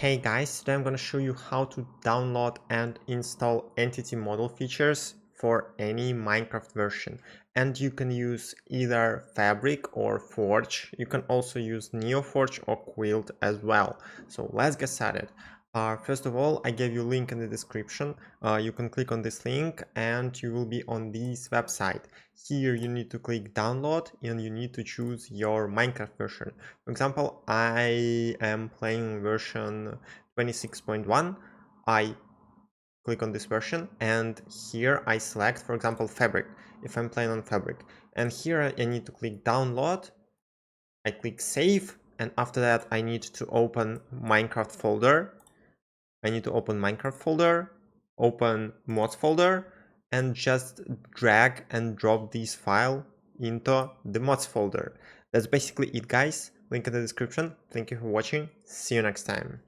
Hey guys, today I'm going to show you how to download and install entity model features for any Minecraft version. And you can use either Fabric or Forge. You can also use NeoForge or Quilt as well. So let's get started. First of all, I gave you a link in the description. You can click on this link and you will be on this website. Here you need to click download and you need to choose your Minecraft version. For example, I am playing version 26.1. I click on this version and here I select, for example, Fabric, if I'm playing on Fabric. And here I need to click download. I click save, and after that I need to open Minecraft folder. Open mods folder, and just drag and drop this file into the mods folder. That's basically it, guys. Link in the description. Thank you for watching. See you next time.